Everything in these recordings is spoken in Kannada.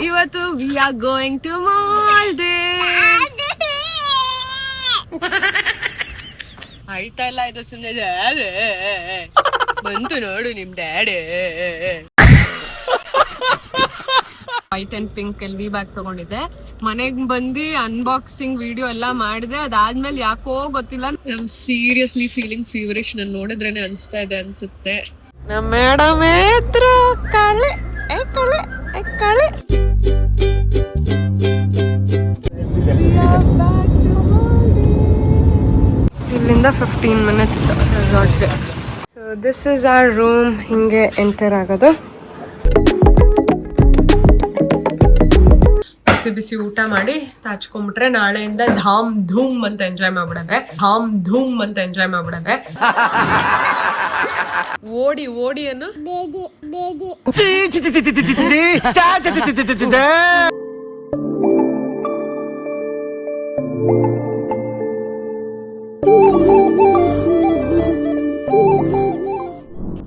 ಇವತ್ತು we are going to Maldives. ಅಳ್ತಾ ಇಲ್ಲ, ಇದು ಸುಮ್ಮನೆ ಬಂತು ನೋಡು ನಿಮ್ daddy. White and pink L bag ತಗೊಂಡಿದ್ದೆ. ಮನೆಗ್ ಬಂದು ಅನ್ಬಾಕ್ಸಿಂಗ್ ವಿಡಿಯೋ ಎಲ್ಲ ಮಾಡಿದೆ. ಅದಾದ್ಮೇಲೆ ಯಾಕೋ ಗೊತ್ತಿಲ್ಲ, ಐ ಸೀರಿಯಸ್ಲಿ ಫೀಲಿಂಗ್ ಫೀವರಿಶ್. ನಾನು ನೋಡಿದ್ರೇನೆ ಅನ್ಸ್ತಾ ಇದೆ ಅನ್ಸುತ್ತೆ. ನಮ್ಮ ಮೇಡಮ್ ಕಳೆ ಕಳೆ ಕಳೆ. ಇಲ್ಲಿಂದ 15 minutes ರೆಸಾರ್ಟ್ಗೆ. So this is our room. ಹಿಂಗೆ ಎಂಟರ್ ಆಗೋದು. ಬಿಸಿ ಬಿಸಿ ಊಟ ಮಾಡಿ ತಾಚ್ಕೊಂಡ್ಬಿಟ್ರೆ ನಾಳೆಯಿಂದ ಧಾಮ್ ಧೂಮ್ ಅಂತ ಎಂಜಾಯ್ ಮಾಡ್ಬಿಡದೆ. ಧಾಮ್ ಧೂಮ್ ಅಂತ ಎಂಜಾಯ್ ಮಾಡ್ಬಿಡದೆ. ಓಡಿ ಓಡಿ ಅನ್ನು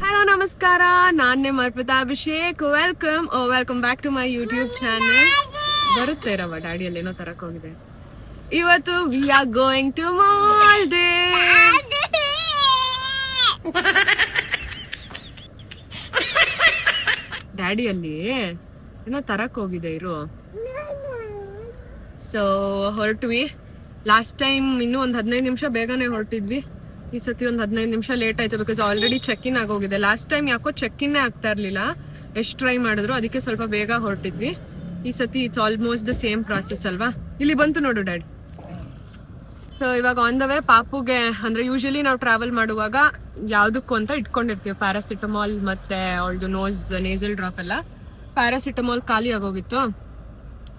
ಹಲೋ ನಮಸ್ಕಾರ, ನಾನ್ ನಿಮ್ಮ Arpita Abhishek. Welcome back to my YouTube channel. ಬರುತ್ತೆ ರವ ಡ್ಯಾಡಿಯಲ್ಲಿ ಏನೋ ತರಕ್ ಹೋಗಿದೆ. ಇವತ್ತು we are going to Maldives. ಡ್ಯಾಡಿಯಲ್ಲಿ ಏನೋ ತರಕ್ ಹೋಗಿದೆ ಇರು. ಸೊ ಹೊರಟ್ವಿ. ಲಾಸ್ಟ್ ಟೈಮ್ ಇನ್ನೂ ಒಂದ್ 15 ನಿಮಿಷ ಬೇಗನೆ ಹೊರಟಿದ್ವಿ. ಈ ಸತಿ ಒಂದ್ 15 ನಿಮಿಷ ಲೇಟ್ ಆಯ್ತು, ಬಿಕಾಸ್ ಆಲ್ರೆಡಿ ಚೆಕ್ ಇನ್ ಆಗೋಗಿದೆ. ಲಾಸ್ಟ್ ಟೈಮ್ ಯಾಕೋ ಚೆಕ್ ಇನ್ ಆಗ್ತಾ ಇರ್ಲಿಲ್ಲ, ಎಷ್ಟು ಟ್ರೈ ಮಾಡಿದ್ರು. ಅದಕ್ಕೆ ಸ್ವಲ್ಪ ಬೇಗ ಹೊರಟಿದ್ವಿ. ಈ ಸತಿ it's almost the same process ಅಲ್ವಾ. ಇಲ್ಲಿ ಬಂತು ನೋಡು ಡ್ಯಾಡಿ. ಸೊ ಇವಾಗ ಆನ್ ದ ವೇ ಪಾಪುಗೆ, ಅಂದ್ರೆ ಯೂಶಲಿ ನಾವು ಟ್ರಾವೆಲ್ ಮಾಡುವಾಗ ಯಾವ್ದಕ್ಕೂ ಅಂತ ಇಟ್ಕೊಂಡಿರ್ತೀವಿ ಪ್ಯಾರಾಸಿಟಮಾಲ್ ಮತ್ತೆ ಅವಳದು ನೇಸಲ್ ಡ್ರಾಪ್ ಎಲ್ಲ. ಪ್ಯಾರಾಸಿಟಮಾಲ್ ಖಾಲಿ ಆಗೋಗಿತ್ತು.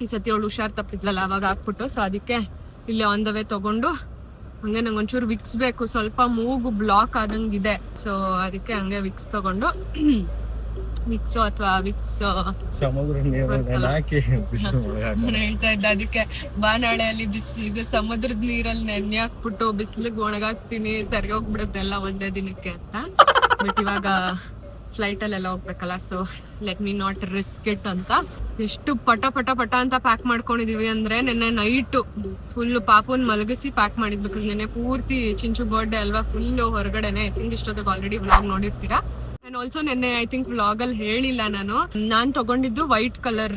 ಈ ಸತಿ ಅವಳು ಹುಷಾರ್ ತಪ್ಪಿದ್ಲಲ್ಲ, ಅವಾಗ ಹಾಕ್ಬಿಟ್ಟು. ಸೊ ಅದಕ್ಕೆ ಇಲ್ಲಿ ಆನ್ ದ ವೇ ತಗೊಂಡು, ಹಂಗೆ ನಂಗೆ ಒಂಚೂರು ವಿಕ್ಸ್ ಬೇಕು, ಸ್ವಲ್ಪ ಮೂಗು ಬ್ಲಾಕ್ ಆದಂಗಿದೆ. ಸೊ ಅದಕ್ಕೆ ಹಂಗೆ ವಿಕ್ಸ್ ತಗೊಂಡು, ವಿಕ್ಸು ಅಥವಾ ವಿಕ್ಸ್ ಹೇಳ್ತಾ ಇದ್ದ. ಅದಕ್ಕೆ ಬಾನಾಳೆಯಲ್ಲಿ ಇದು ಸಮುದ್ರದ ನೀರಲ್ಲಿ ನೆನೆ ಹಾಕ್ಬಿಟ್ಟು ಬಿಸಿಲಿಗೆ ಒಣಗಾಕ್ತೀನಿ, ಸರಿ ಹೋಗ್ಬಿಡುತ್ತೆ ಎಲ್ಲ ಒಂದೇ ದಿನಕ್ಕೆ ಅಂತ. ಬಟ್ ಇವಾಗ ಫ್ಲೈಟ್ ಅಲ್ಲೆಲ್ಲ ಹೋಗ್ಬೇಕಲ್ಲ, so let me not risk it ಅಂತ. ಎಷ್ಟು ಪಟ ಪಟ ಪಟ ಅಂತ ಪ್ಯಾಕ್ ಮಾಡ್ಕೊಂಡಿದೀವಿ ಅಂದ್ರೆ, ನಿನ್ನೆ ನೈಟ್ ಫುಲ್ ಪಾಪುನ್ ಮಲಗಿಸಿ ಪ್ಯಾಕ್ ಮಾಡಿದ್ಬೇಕು. ನಿನ್ನೆ ಪೂರ್ತಿ ಚಿಂಚು ಬರ್ಡೇ ಅಲ್ವಾ, ಫುಲ್ ಹೊರಗಡೆನೆ. ಐ ಥಿಂಕ್ ಇಷ್ಟೊತ್ತಿಗೆ ಆಲ್ರೆಡಿ ವ್ಲಾಗ್ ನೋಡಿರ್ತೀರಾ. ಅಂಡ್ ಆಲ್ಸೋ ನಿನ್ನೆ ಐ ಥಿಂಕ್ ವ್ಲಾಗ್ ಅಲ್ಲಿ ಹೇಳಿಲ್ಲ, ನಾನ್ ತಗೊಂಡಿದ್ದು ವೈಟ್ ಕಲರ್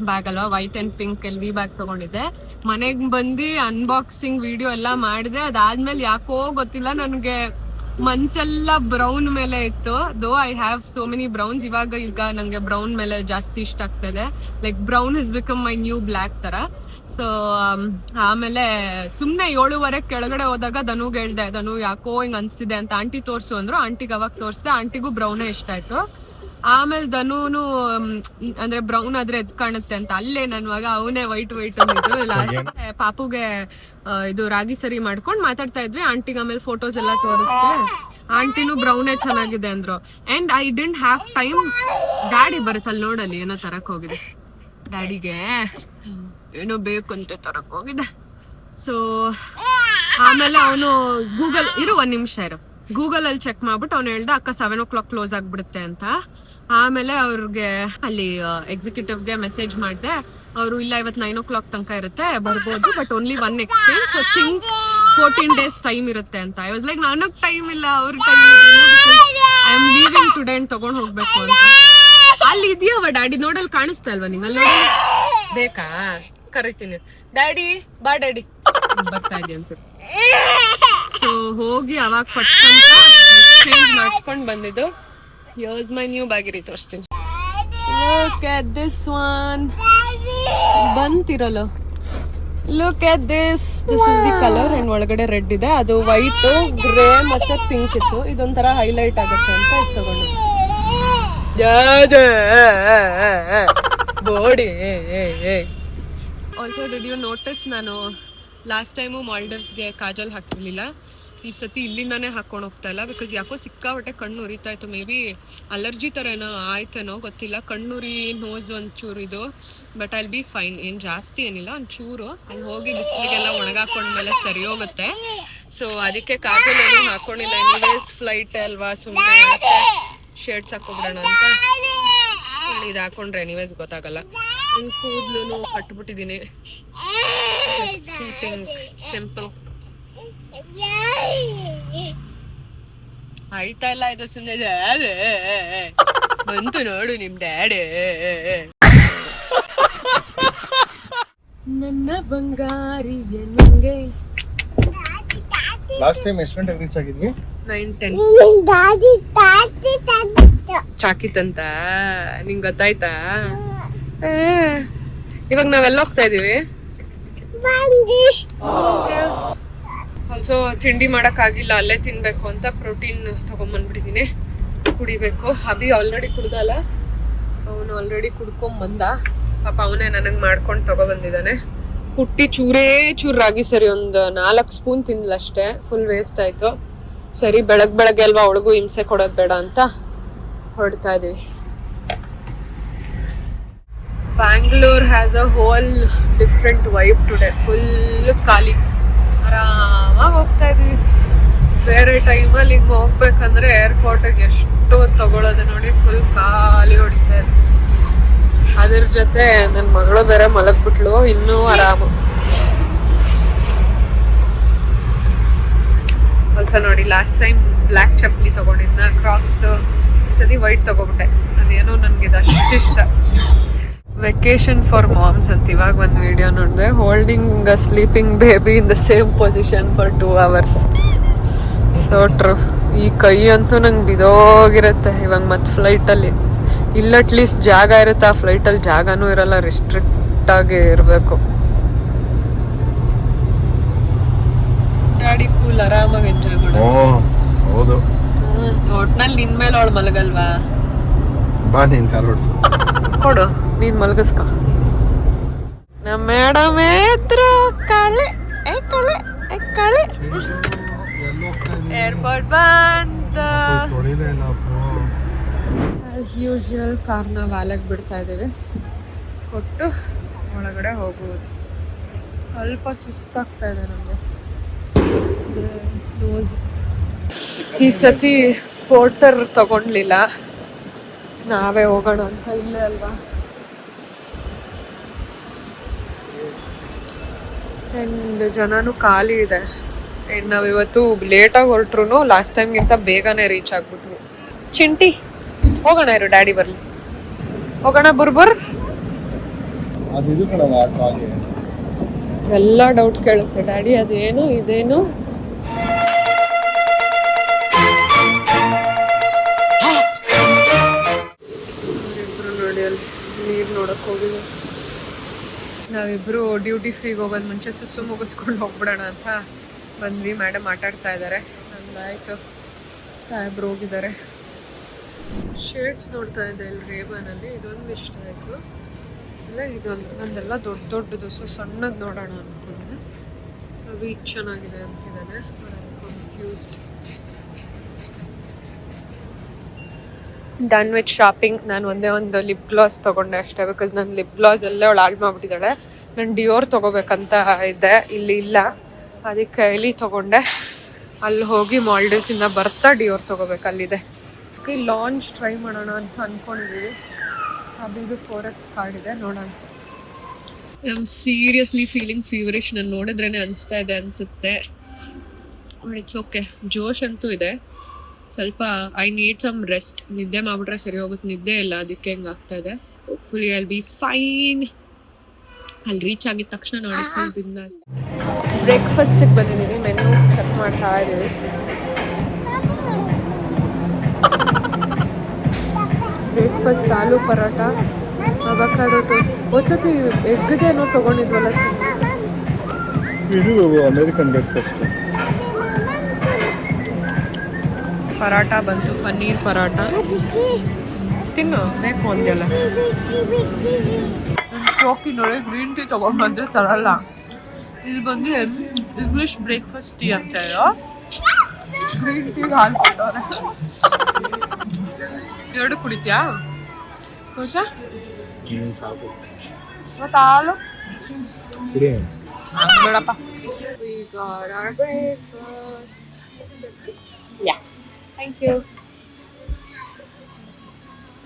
ಬ್ಯಾಗ್ ಅಲ್ವಾ, white and pink L bag ತಗೊಂಡಿದ್ದೆ. ಮನೆಗ್ ಬಂದು ಅನ್ಬಾಕ್ಸಿಂಗ್ ವಿಡಿಯೋ ಎಲ್ಲ ಮಾಡಿದೆ. ಅದಾದ್ಮೇಲೆ ಯಾಕೋ ಗೊತ್ತಿಲ್ಲ, ನನ್ಗೆ ಮನ್ಸೆಲ್ಲ ಬ್ರೌನ್ ಮೇಲೆ ಇತ್ತು. Though I have so many browns. ಈಗ ನಂಗೆ ಬ್ರೌನ್ ಮೇಲೆ ಜಾಸ್ತಿ ಇಷ್ಟ ಆಗ್ತದೆ. Like brown has become my new black ತರ. ಸೊ ಆಮೇಲೆ ಸುಮ್ನೆ 7:15 ಕೆಳಗಡೆ ಹೋದಾಗ ಧನುಗೆ ಹೇಳ್ದೆ, ಧನು ಯಾಕೋ ಹಿಂಗ್ ಅನ್ಸ್ತಿದೆ ಅಂತ. ಆಂಟಿ ತೋರ್ಸು ಅಂದ್ರು. ಆಂಟಿಗೆ ಅವಾಗ ತೋರಿಸ್ದೆ. ಆಂಟಿಗೂ ಬ್ರೌನೇ ಇಷ್ಟ ಆಯ್ತು. ಆಮೇಲೆ ಧನುನು ಅಂದ್ರೆ ಬ್ರೌನ್ ಆದ್ರೆ ಎದ್ ಕಾಣುತ್ತೆ ಅಂತ ಅಲ್ಲೇ ನನ್ವಾಗ ಅವನೇ ವೈಟ್ ಅಂದಿದ್ದು. ಲಾಸ್ಟ್ ಪಾಪುಗೆ ಇದು ರಾಗಿ ಸರಿ ಮಾಡ್ಕೊಂಡ್ ಮಾತಾಡ್ತಾ ಇದ್ವಿ. ಆಂಟಿಗೆ ಆಮೇಲೆ ಫೋಟೋಸ್ ಎಲ್ಲ ತೋರಿಸ್ದೆ. ಆಂಟಿನೂ ಬ್ರೌನೇ ಚೆನ್ನಾಗಿದೆ ಅಂದ್ರು. And I didn't have time. Daddy ಬರುತ್ತಲ್ಲಿ ನೋಡಲ್ಲಿ, ಏನೋ ತರಕ್ ಹೋಗಿದೆ. ಡ್ಯಾಡಿಗೆ ಏನೋ ಬೇಕಂತ ತರಕ್ ಹೋಗಿದೆ. ಸೊ ಆಮೇಲೆ ಅವನು ಒಂದ್ ನಿಮಿಷ ಇರು, ಗೂಗಲ್ ಅಲ್ಲಿ ಚೆಕ್ ಮಾಡ್ಬಿಟ್ಟು ಅವ್ನು ಹೇಳ್ದ, ಅಕ್ಕ 7 o'clock ಕ್ಲೋಸ್ ಆಗ್ಬಿಡುತ್ತೆ ಅಂತ. ಆಮೇಲೆ ಅವ್ರಿಗೆ ಅಲ್ಲಿ ಎಕ್ಸಿಕ್ಯೂಟಿವ್ಗೆ ಮೆಸೇಜ್ ಮಾಡಿದೆ. ಅವರು ಇಲ್ಲ, ಇವತ್ತು 9 o'clock ತನಕ ಇರುತ್ತೆ, ಬರ್ಬೋದು, but only 1 exchange. So think 14 days time ಇರುತ್ತೆ ಅಂತ. ಐ ವಾಸ್ ಲೈಕ್, ನನಗ್ ಟೈಮ್ ಇಲ್ಲ, ಅವ್ರ time I am leaving today ಅಂತ ತಗೊಂಡ್ ಹೋಗ್ಬೇಕು ಅಂತ. ಅಲ್ಲಿ ಇದೆಯವ ಡ್ಯಾಡಿ, ನೋಡಲ್ ಕಾಣಿಸ್ತಾ ಇಲ್ವಾ ನಿಂಗಲ್ಲಿ? ಬೇಕಾ? ಕರಿತೀನಿ. ಡ್ಯಾಡಿ ಬಾ, ಡ್ಯಾಡಿ ಬರ್ತಾ ಇದೆಯಾ ಅಂತ. ಸೊ ಹೋಗಿ ಅವಾಗ ಪಟ್ಕೊಂತ ಎಕ್ಸ್ಚೇಂಜ್ ಮಾಡಿಸ್ಕೊಂಡ್ ಬಂದಿದ್ದು. Here's my new bag. ತೋರಿಸ್ತೀನಿ. Look at this one. ಬಂತಿರಲ್ಲ. Look at this. This is the color. and ಒಳಗಡೆ ರೆಡ್ ಇದೆ. ಅದು ವೈಟ್, ಗ್ರೇ ಮತ್ತೆ ಪಿಂಕ್ ಇತ್ತು. ಇದೊಂಥರ ಹೈಲೈಟ್ ಆಗುತ್ತೆ ಅಂತ ಇದು ತಗೊಂಡು. ಬೋಡಿ. ಆಲ್ಸೋ ಡಿಡ್ ಯು ನೋಟಿಸ್, ನಾನು ಲಾಸ್ಟ್ ಟೈಮು ಮಾಲ್ಡೀವ್ಸ್ಗೆ ಕಾಜಲ್ ಹಾಕಿರ್ಲಿಲ್ಲ. ಈ ಸತಿ ಇಲ್ಲಿಂದಾನೇ ಹಾಕೊಂಡು ಹೋಗ್ತಾ ಇಲ್ಲ. ಬಿಕಾಸ್ ಯಾಕೋ ಸಿಕ್ಕಾಬಟ್ಟೆ ಕಣ್ಣು ಉರಿತಾ ಇತ್ತು. ಮೇ ಬಿ ಅಲರ್ಜಿ ತರ ಏನೋ ಆಯ್ತೇನೋ ಗೊತ್ತಿಲ್ಲ. ಕಣ್ಣುರಿ, ನೋಸ್ ಒಂಚೂರು ಇದು. But I'll be fine. ಏನ್ ಜಾಸ್ತಿ ಏನಿಲ್ಲ, ಒಂಚೂರು. ಅಲ್ಲಿ ಹೋಗಿ ಬಿಸಿಲಿಗೆಲ್ಲ ಒಣಗಾಕೊಂಡ್ಮೇಲೆ ಸರಿ ಹೋಗುತ್ತೆ. ಸೊ ಅದಕ್ಕೆ ಕಾಜಲ್ ಏನೂ ಹಾಕೊಂಡಿಲ್ಲ. ಎನಿವೇಸ್ ಫ್ಲೈಟ್ ಅಲ್ವಾ, ಸುಮ್ಮನೆ ಶರ್ಟ್ಸ್ ಹಾಕೋಬಿಡೋಣ ಅಂತ. ಇದು ಹಾಕೊಂಡ್ರೆ ಎನಿವೇಸ್ ಗೊತ್ತಾಗಲ್ಲ. ಕೂದಲು ಕಟ್ಬಿಟ್ಟಿದ್ದೀನಿ. Keeping simple. ಅಳ್ತಾ ಇಲ್ಲ, ಇದು ಸುಮ್ಮನೆ ಬಂತು ನೋಡು ನಿಮ್ ಡ್ಯಾಡಿ. ನನ್ನ ಬಂಗಾರಿಯ ನಂಗೆ. ಲಾಸ್ಟ್ ಟೈಮ್ ಎಷ್ಟು ಗಂಟೆಗೆ ರೀಚ್ ಆಗಿದ್ವಿ? 9:10. ಚಾಕಿತ್ತಂತ ನಿಂಗೆ ಗೊತ್ತಾಯ್ತಾ? ಇವಾಗ ನಾವೆಲ್ಲ ಹೋಗ್ತಾ ಇದೀವಿ. ಆಲ್ಸೋ ತಿಂಡಿ ಮಾಡಕ್ಕಾಗಿಲ್ಲ, ಅಲ್ಲೇ ತಿನ್ಬೇಕು ಅಂತ ಪ್ರೋಟೀನ್ ತಗೊಂಡ್ಬಂದ್ಬಿಟ್ಟಿದೀನಿ, ಕುಡಿಬೇಕು. ಅಭಿ ಆಲ್ರೆಡಿ ಕುಡ್ದಲ್ಲ, ಅವನು ಆಲ್ರೆಡಿ ಕುಡ್ಕೊಂಡ್ ಬಂದ. ಪಾಪ ಅವನೇ ನನಗೆ ಮಾಡ್ಕೊಂಡು ತಗೊಬಂದಿದ್ದಾನೆ. ಪುಟ್ಟಿ ಚೂರೇ ಚೂರಾಗಿ ಸರಿ ಒಂದು 4 ಸ್ಪೂನ್ ತಿಂದ್ಲಷ್ಟೇ, ಫುಲ್ ವೇಸ್ಟ್ ಆಯ್ತು. ಸರಿ ಬೆಳಗ್ಗೆ ಅಲ್ವಾ, ಅವಳಿಗೂ ಹಿಂಸೆ ಕೊಡೋದು ಬೇಡ ಅಂತ ಹೊರಡ್ತಾ ಇದೀವಿ. Bangalore has a hole different vibe today. Full ಖಾಲಿ, ಆರಾಮಾಗಿ ಹೋಗ್ತಾ ಇದೀವಿ. ಬೇರೆ ಟೈಮಲ್ಲಿ ಹಿಂಗೆ ಹೋಗ್ಬೇಕಂದ್ರೆ ಏರ್ಪೋರ್ಟಿಗೆ ಎಷ್ಟು ತಗೊಳ್ಳೋದು ನೋಡಿ, ಫುಲ್ ಖಾಲಿ ಹೊಡಿತಾ ಇದೆ. ಅದ್ರ ಜೊತೆ ನನ್ನ ಮಗಳು ಬೇರೆ ಮಲಗ್ಬಿಟ್ಲು, ಇನ್ನೂ ಆರಾಮು. ಆಲ್ಸೋ ನೋಡಿ, ಲಾಸ್ಟ್ ಟೈಮ್ ಬ್ಲ್ಯಾಕ್ ಚಪ್ಪಲಿ ತಗೊಂಡಿದ್ನ, ಕ್ರಾಕ್ಸ್ದು. ಈ ಸತಿ ವೈಟ್ ತಗೊಬಿಟ್ಟೆ, ಅದೇನೋ ನನಗೆ ಇದು ಅಷ್ಟು ಇಷ್ಟ. ವೆಕೇಶನ್ ಫಾರ್ ಮಾಮ್ಸ್ ಅಂತ ಇವಾಗ ಒಂದು ವಿಡಿಯೋ ನೋಡಿದೆ. Holding a sleeping baby in the same position for 2 hours. So true. ಈ ಕೈ ಅಂತೂ ನಂಗೆ ಬಿದೋಗಿರುತ್ತೆ ಇವಾಗ. ಮತ್ತು ಫ್ಲೈಟಲ್ಲಿ ಇಲ್ಲ ಅಟ್ಲೀಸ್ಟ್ ಜಾಗ ಇರುತ್ತೆ, ಆ ಫ್ಲೈಟಲ್ಲಿ ಜಾಗನೂ ಇರಲ್ಲ, ರಿಸ್ಟ್ರಿಕ್ಟ್ ಆಗಿ ಇರಬೇಕು. ಗಾಡಿ ಕೂಲ್, ಆರಾಮಾಗಿ ಎಂಜಾಯ್ ಮಾಡೋದು. ಹೌದು. ಒಟ್ನಲ್ಲಿ ನಿನ್ ಮೇಲೆ ಅವಳು ಮಲಗಲ್ವಾ? ಬಾ ನೀನ್ ಕಾರ್ ಓಡಿಸು, ಕೊಡು, ನೀನ್ ಮಲಗಿಸ್ಕ. ನಮ್ಮ ಮೇಡಮ್ ಏರ್ಪೋರ್ಟ್ ಬಂತ. ಆಸ್ ಯೂಶುವಲ್ ಕಾರ್ನ ವ್ಯಾಲೆಗೆ ಬಿಡ್ತಾ ಇದ್ದೀವಿ, ಕೊಟ್ಟು ಒಳಗಡೆ ಹೋಗುವುದು. ಸ್ವಲ್ಪ ಸುಸ್ತಾಗ್ತಾ ಇದೆ ನಮಗೆ. ಈ ಸತಿ ಪೋರ್ಟರ್ ತಗೊಂಡ್ಲಿಲ್ಲ, ನಾವೇ ಹೋಗೋಣ ಅಂತ. ಇಲ್ಲೇ ಅಲ್ವಾ. ಆ್ಯಂಡ್ ಜನನೂ ಖಾಲಿ ಇದೆ. ಆ್ಯಂಡ್ ನಾವಿವತ್ತು ಲೇಟಾಗಿ ಹೊರಟ್ರು ಲಾಸ್ಟ್ ಟೈಮ್ಗಿಂತ ಬೇಗನೆ ರೀಚ್ ಆಗ್ಬಿಟ್ವಿ. ಚಿಂಟಿ ಹೋಗೋಣ ಇರು, ಡ್ಯಾಡಿ ಬರಲಿ. ಹೋಗೋಣ ಬುರ್ಬುರ್. ಎಲ್ಲ ಡೌಟ್ ಕೇಳುತ್ತೆ ಡ್ಯಾಡಿ, ಅದೇನು ಇದೇನು. ನೋಡಿ ಅಲ್ಲಿ ನೀರು ನೋಡಕ್ ಹೋಗಿದ್ವಿ. ನಾವಿಬ್ರು ಡ್ಯೂಟಿ ಫ್ರೀಗೆ ಹೋಗೋದು ಮುಂಚೆ ಸುಸ್ಸು ಮುಗಿಸ್ಕೊಂಡು ಹೋಗ್ಬಿಡೋಣ ಅಂತ ಬಂದ್ವಿ. ಮೇಡಮ್ ಆಟಾಡ್ತಾ ಇದ್ದಾರೆ. ನಂದಾಯ್ತು, ಸಾಹೇಬ್ರು ಹೋಗಿದ್ದಾರೆ. ಶೇಡ್ಸ್ ನೋಡ್ತಾ ಇದ್ದೆ ಇಲ್ಲಿ ರೇಬನಲ್ಲಿ, ಇದೊಂದು ಇಷ್ಟ ಆಯಿತು. ಇಲ್ಲ ಇದೊಂದು, ನಂದೆಲ್ಲ ದೊಡ್ಡದು, ಸೊ ಸಣ್ಣದು ನೋಡೋಣ ಅಂದ್ಕೊಂಡೆ. ಅದು ಇದು ಚೆನ್ನಾಗಿದೆ ಅಂತಿದ್ದಾನೆ. ಕನ್ಫ್ಯೂಸ್ಡ್. Done with shopping. ನಾನು ಒಂದೇ ಒಂದು ಲಿಪ್ ಗ್ಲಾಸ್ ತೊಗೊಂಡೆ ಅಷ್ಟೇ, ಬಿಕಾಸ್ ನನ್ನ ಲಿಪ್ ಗ್ಲಾಸ್ ಎಲ್ಲ ಅವಳು ಹಾಳು ಮಾಡಿಬಿಟ್ಟಿದ್ದಾಳೆ. ನಾನು ಡಿಯೋರ್ ತೊಗೋಬೇಕಂತ ಇದ್ದೆ, ಇಲ್ಲಿ ಇಲ್ಲ, ಅದಕ್ಕೆ ಇಲ್ಲಿ ತೊಗೊಂಡೆ. ಅಲ್ಲಿ ಹೋಗಿ ಮಾಲ್ಡೀವ್ಸಿಂದ ಬರ್ತಾ ಡಿಯೋರ್ ತೊಗೋಬೇಕು, ಅಲ್ಲಿದೆ. ಲಾಂಚ್ ಟ್ರೈ ಮಾಡೋಣ ಅಂತ ಅಂದ್ಕೊಂಡಿದ್ದೀವಿ. ಅದು 4x ಕಾರ್ಡ್ ಇದೆ, ನೋಡೋಣ. I am seriously feeling feverish. ನಾನು ನೋಡಿದ್ರೇ ಅನಿಸ್ತಾ ಇದೆ ಅನಿಸುತ್ತೆ. But it's okay. ಜೋಶ್ ಅಂತೂ ಇದೆ. ಸ್ವಲ್ಪ ಐ ನೀಡ್ ಸಮ್ ರೆಸ್ಟ್. ನಿದ್ದೆ ಮಾಡ್ಬಿಟ್ರೆ ಸರಿ ಹೋಗುತ್ತೆ, ನಿದ್ದೆ ಇಲ್ಲ, ಅದಕ್ಕೆ ಹೆಂಗೆ ಆಗ್ತಾ ಇದೆ. Hopefully I will be fine. ಅಲ್ಲಿ ರೀಚ್ ಆಗಿದ ತಕ್ಷಣ ನೋಡಿ ಫುಲ್ ಬಿಂದಾಸ್. ಬ್ರೇಕ್ಫಾಸ್ಟಿಗೆ ಬಂದಿದ್ದೀವಿ, ಮೆನು ಚೆಕ್ ಮಾಡ್ತಾ ಇದ್ದೀವಿ. ಬ್ರೇಕ್ಫಾಸ್ಟ್ ಆಲೂ ಪರೋಟ, ಅವಕಾಡೋ ಟೋಸ್ಟ್. ಒಂದ್ಸತಿ ಎಗ್ಗೇನೋ ತೊಗೊಂಡಿದ್ವಲ್ಲ, ಇದು ಅಮೇರಿಕನ್ ಬ್ರೇಕ್ಫಾಸ್ಟ್. ಪರಾಟ ಬಂತು, ಪನ್ನೀರ್ ಪರಾಟ. ತಿನ್ನು, ಬೇಕು ಅಂದ್ಯಲ್ಲ. ಶೋಕಿ ನೋಡಿ ಗ್ರೀನ್ ಟೀ ತೊಗೊಂಡ್ಬಂದ್ರೆ ತರಲ್ಲ. ಇಲ್ಲಿ ಬಂದು ಇಂಗ್ಲಿಷ್ ಬ್ರೇಕ್ಫಾಸ್ಟ್ ಟೀ ಅಂತ ಹೇಳೋ, ಗ್ರೀನ್ ಟೀಗೆ ಹಾಲು ಕೊಟ್ಟವ್ರೆ. 2 ಕುಡಿತೀಯಾ? ಹೌದಾ? ಮತ್ತೆ ಹಾಲು ಬೇಡಪ್ಪ. We got our breakfast. Yeah. Thank you.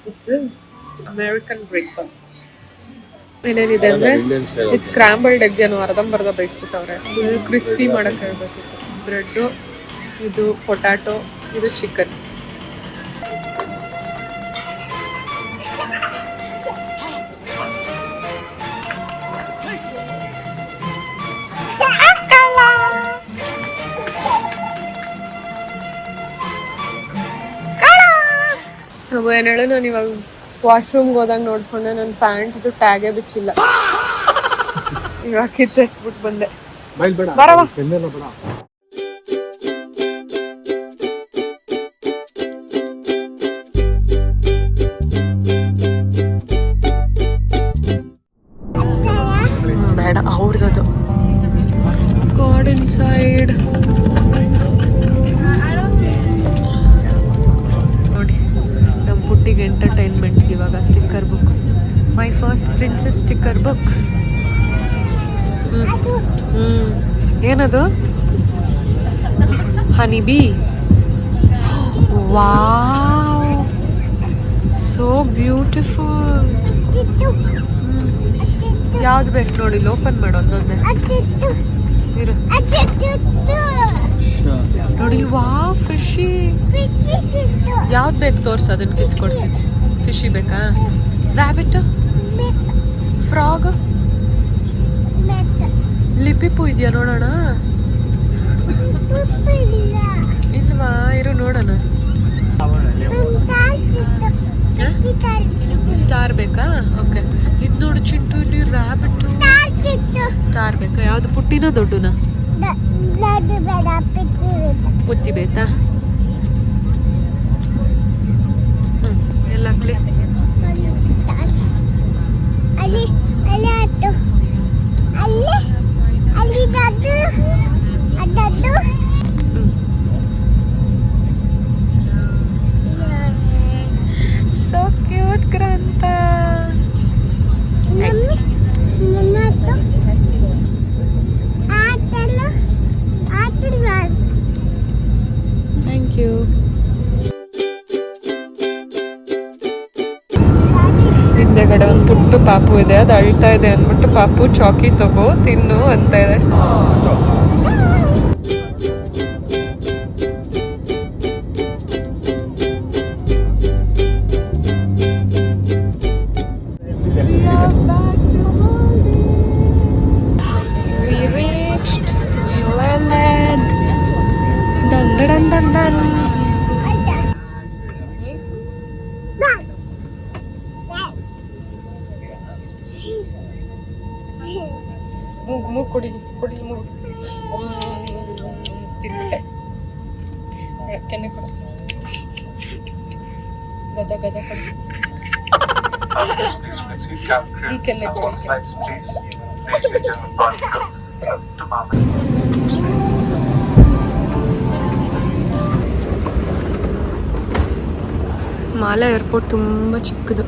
This is American breakfast. ಏನೇನಿದೆ ಅಂದ್ರೆ ಇದು ಸ್ಕ್ರಾಂಬಲ್ಡ್ ಎಗ್ ಏನೋ ಅರ್ಧಂಬರ್ಧ ಬೇಯಿಸ್ಬಿಟ್ಟವ್ರೆ. ಫುಲ್ ಕ್ರಿಸ್ಪಿ ಮಾಡಕ್ಕೆ ಹೇಳ್ಬೇಕಿತ್ತು. ಬ್ರೆಡ್ಡು, ಇದು ಪೊಟ್ಯಾಟೊ, ಇದು ಚಿಕನ್. ಏನ್ ಹೇಳು, ನಾನು ಇವಾಗ ವಾಶ್ರೂಮ್ಗೆ ಹೋದಾಗ ನೋಡ್ಕೊಂಡೆ ನನ್ನ ಪ್ಯಾಂಟ್ದು ಟ್ಯಾಗೇ ಬಿಚ್ಚಿಲ್ಲ. ಇವಾಗ ಕಿತ್ತೆಸ್ಬಿಟ್ಟು ಬಂದೆ. ಬರವಾ ಬೇಡ ಅವ್ರದ್ದು ಗಾಡ್ ಇನ್ಸೈಡ್ ನೋಡಿ. ನಮ್ಮ ಪುಟ್ಟಿಗೆ ಎಂಟರ್ಟೈನ್ಮೆಂಟ್ಗೆ ಇವಾಗ sticker book, my first princess sticker book. ಏನದು? Honey bee. Wow, so beautiful. ಯಾವ್ದು ಬೇಕು ನೋಡಿ, ಓಪನ್ ಮಾಡು ಒಂದೊಂದೇ ಇರು ನೋಡಿ. Wow, fishy. ಯಾವ್ದು ಬೇಕು ತೋರ್ಸು, ಅದನ್ನ ಕಿತ್ಕೊಡ್ತೀನಿ. ಫಿಶಿ ಬೇಕಾ? ರ್ಯಾಬಿಟ್, ಫ್ರಾಗ್, ಲಿಪಿಪು ಇದೆಯಾ ನೋಡೋಣ. ಇಲ್ವಾ, ಇರು ನೋಡೋಣ. ಸ್ಟಾರ್ ಬೇಕಾ? ಓಕೆ, ಇದು ನೋಡು ಚಿಂಟು, ಇಲ್ಲಿ ರ್ಯಾಬಿಟ್. ಸ್ಟಾರ್ ಬೇಕಾ? ಯಾವ್ದು, ಪುಟ್ಟಿನ ದೊಡ್ಡನ? ಪುತ್ತಿ ಬೇಕಾ? ಎಲ್ಲ ಹಾಕ್ಲಿ. So cute, Granta. Thank you. ಹಿಂದೆಗಡೆ ಒಂದು ಪುಟ್ಟು ಪಾಪು ಇದೆ, ಅದು ಅಳ್ತಾ ಇದೆ ಅಂದ್ಬಿಟ್ಟು ಪಾಪು ಚಾಕಿ ತಗೋ ತಿನ್ನು ಅಂತ ಇದೆ. ಮೂಗು ಕೊಡಿ ಮೂಗು ತಿನ್ಬಿಟ್ಟೆ. ಕೆನೆ ಕೊಡು, ಗದ ಕೊಡಿ. ಈ ಕೆನೆ ಕೊಡಿ. ಮಾಲೆ ಏರ್ಪೋರ್ಟ್ ತುಂಬ ಚಿಕ್ಕದು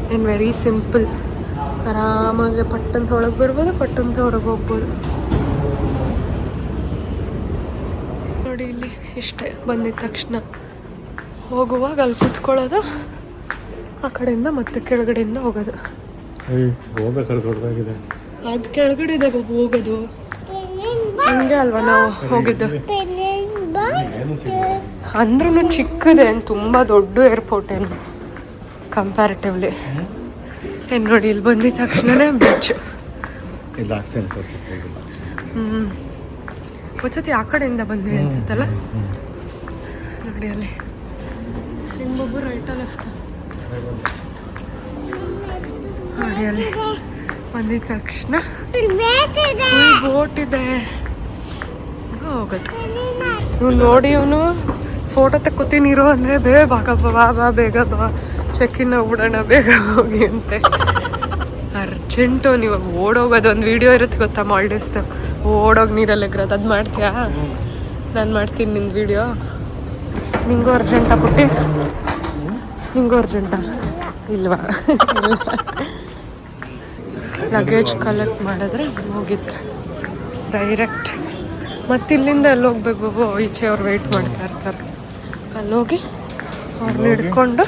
ಆ್ಯಂಡ್ ವೆರಿ ಸಿಂಪಲ್. ಆರಾಮಾಗಿ ಪಟ್ಟಂತ ಒಳಗೆ ಬರ್ಬೋದು, ಪಟ್ಟಂತ ಹೊರಗೆ ಹೋಗ್ಬೋದು. ನೋಡಿ ಇಲ್ಲಿ ಇಷ್ಟೇ, ಬಂದಿದ ತಕ್ಷಣ ಹೋಗುವಾಗ ಅಲ್ಲಿ ಕುತ್ಕೊಳ್ಳೋದು, ಆ ಕಡೆಯಿಂದ ಮತ್ತೆ ಕೆಳಗಡೆಯಿಂದ ಹೋಗೋದು. ಅದು ಕೆಳಗಡೆ ಹೋಗೋದು ಹಂಗೆ ಅಲ್ವಾ ನಾವು ಹೋಗಿದ್ದು. ಅಂದ್ರೂ ಚಿಕ್ಕದೆ, ತುಂಬ ದೊಡ್ಡ ಏರ್ಪೋರ್ಟ್ ಏನು ಕಂಪ್ಯಾರಿಟಿವ್ಲಿ. ಏನು ನೋಡಿ, ಇಲ್ಲಿ ಬಂದಿದ ತಕ್ಷಣನೇ ಬೀಚ್. ಒಂದ್ಸತಿ ಆ ಕಡೆಯಿಂದ ಬಂದ್ವಿ ಅನ್ಸುತ್ತಲ್ಲ. ನೋಡಿ ಅಲ್ಲಿ ಹಿಂಗೊಬ್ಬರು ರೈಟ ಲೆಫ್ಟ್. ನೋಡಿ ಅಲ್ಲಿ ಬಂದಿದ ತಕ್ಷಣ ಬೋಟ್ ಇದೆ, ಹೋಗೋದು. ಇವ್ನು ನೋಡಿ, ಇವನು ಫೋಟೋ ತಕ್ಕೋತೀನಿರೋ ಅಂದರೆ ಬೇಗ ಬಾ ಬೇಗ ಬಾ, ಚೆಕ್ಕಿನ್ ಹೋಗ್ಬಿಡೋಣ ಬೇಗ ಹೋಗಿ ಅಂತೆ. ಅರ್ಜೆಂಟು. ನೀವು ಓಡೋಗೋದು ಒಂದು ವಿಡಿಯೋ ಇರುತ್ತೆ ಗೊತ್ತಾ, ಮಾಲ್ಡೀವ್ಸ್ದು, ಓಡೋಗಿ ನೀರಲ್ಲಿ ಎಗ್ರೋದು. ಅದು ಮಾಡ್ತೀಯಾ? ನಾನು ಮಾಡ್ತೀನಿ ನಿನ್ನ ವಿಡಿಯೋ. ನಿಂಗೂ ಅರ್ಜೆಂಟಾ ಪುಟ್ಟಿ? ನಿಂಗೂ ಅರ್ಜೆಂಟಾ? ಇಲ್ವಾ? ಲಗೇಜ್ ಕಲೆಕ್ಟ್ ಮಾಡಿದ್ರೆ ಮುಗೀತು ಡೈರೆಕ್ಟ್. ಮತ್ತು ಇಲ್ಲಿಂದ ಅಲ್ಲಿ ಹೋಗ್ಬೇಕು, ಈಚೆ ಅವ್ರು ವೆಯ್ಟ್ ಮಾಡ್ತಾ ಇರ್ತಾರೆ. ಅಲ್ಲೋಗಿ ಅವ್ರನ್ನ ಹಿಡ್ಕೊಂಡು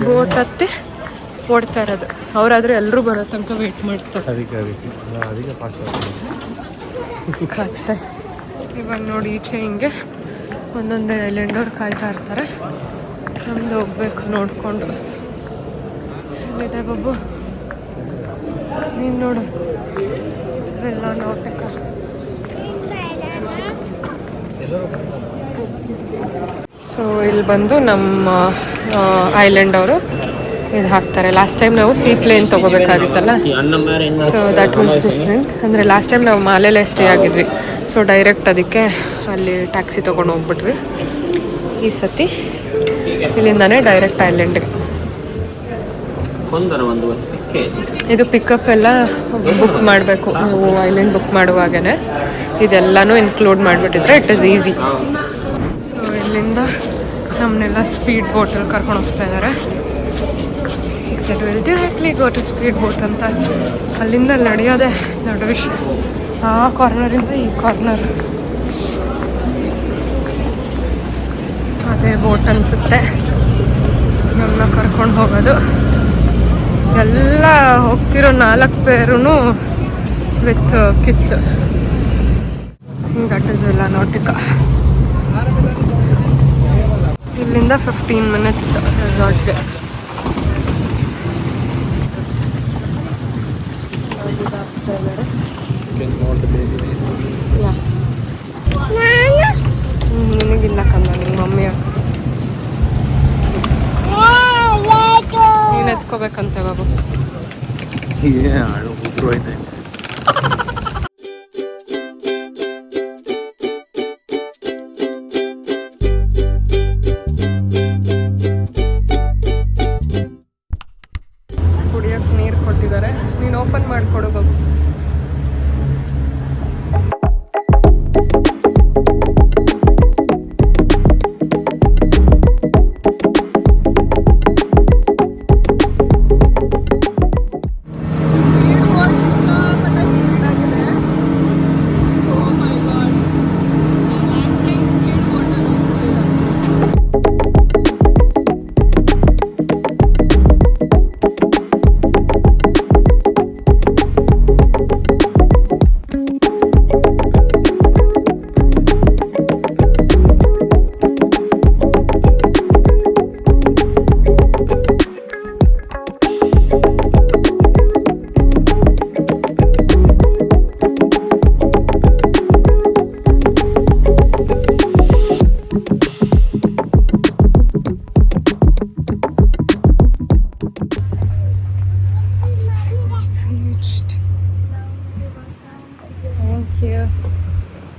ಬೋಟ್ ಹತ್ತಿ ಓಡ್ತಾ ಇರೋದು. ಅವರಾದ್ರೆ ಎಲ್ಲರೂ ಬರೋ ತನಕ ವೇಟ್ ಮಾಡ್ತಾರೆ. ಅದಕ್ಕೆ ಫಾಸ್ಟ್ ಕತ್ತೆ. ಇವಾಗ ನೋಡಿ ಈಚೆ ಹಿಂಗೆ ಒಂದೊಂದೇ ಐಲ್ಯಾಂಡ್ ಅವ್ರು ಕಾಯ್ತಾ ಇರ್ತಾರೆ. ನಮ್ದು ಹೋಗ್ಬೇಕು ನೋಡ್ಕೊಂಡು. ಎಲ್ಲಿದೆ ಬಾಬು? ನೀನು ನೋಡು, ಎಲ್ಲ ನೋಟಕ. ಸೊ ಇಲ್ಲಿ ಬಂದು ನಮ್ಮ ಐಲ್ಯಾಂಡ್ ಅವರು ಇದು ಹಾಕ್ತಾರೆ. ಲಾಸ್ಟ್ ಟೈಮ್ ನಾವು ಸೀ ಪ್ಲೇನ್ ತೊಗೋಬೇಕಾಗಿತ್ತಲ್ಲ, ಸೊ ದಟ್ ವಾಸ್ ಡಿಫ್ರೆಂಟ್. ಅಂದರೆ ಲಾಸ್ಟ್ ಟೈಮ್ ನಾವು ಮಾಲೆಲ್ಲೇ ಸ್ಟೇ ಆಗಿದ್ವಿ, ಸೊ ಡೈರೆಕ್ಟ್ ಅದಕ್ಕೆ ಅಲ್ಲಿ ಟ್ಯಾಕ್ಸಿ ತೊಗೊಂಡು ಹೋಗ್ಬಿಟ್ವಿ. ಈ ಸತಿ ಇಲ್ಲಿಂದಾನೇ ಡೈರೆಕ್ಟ್ ಐಲ್ಯಾಂಡ್ಗೆ. ಇದು ಪಿಕಪ್ ಎಲ್ಲ ಬುಕ್ ಮಾಡಬೇಕು ನೀವು ಐಲ್ಯಾಂಡ್ ಬುಕ್ ಮಾಡುವಾಗೇ. ಇದೆಲ್ಲನೂ ಇನ್ಕ್ಲೂಡ್ ಮಾಡಿಬಿಟ್ಟಿದ್ರೆ ಇಟ್ ಈಸ್ ಈಸಿ. ಸೊ ಇಲ್ಲಿಂದ ನಮ್ಮನ್ನೆಲ್ಲ ಸ್ಪೀಡ್ ಬೋಟಲ್ಲಿ ಕರ್ಕೊಂಡು ಹೋಗ್ತಾ ಇದ್ದಾರೆ. ಈ side will directly go to speed boat ಅಂತ. ಅಲ್ಲಿಂದ ನಡೆಯೋದೆ ದೊಡ್ಡ ವಿಷಯ. ಆ ಕಾರ್ನರಿಂದ ಈ ಕಾರ್ನರ್ ಅದೇ ಬೋಟ್ ಅನಿಸುತ್ತೆ ನಮ್ಮನ್ನ ಕರ್ಕೊಂಡು ಹೋಗೋದು. ಎಲ್ಲ ಹೋಗ್ತಿರೋ 4 ಪೇರೂ with kids. Think that is ವೆಲ್ಲಾನಾಟಿಕಾ. ಇಲ್ಲಿಂದ 15 ಮಿನಿಟ್ಸ್ ರೆಸಾರ್ಟ್ಗೆ. ನಿನಗಿಲ್ಲ ಕಮ್ಮ, ನಿಮ್ಮ ಮಮ್ಮಿ ನೀನು ಎತ್ಕೋಬೇಕಂತೆ ಬಾಬು. ಉದ್ರು ಐತೆ. ಕುಡಿಯೋಕೆ ನೀರು ಕೊಟ್ಟಿದ್ದಾರೆ. ನೀನು ಓಪನ್ ಮಾಡಿಕೊಡು Babu.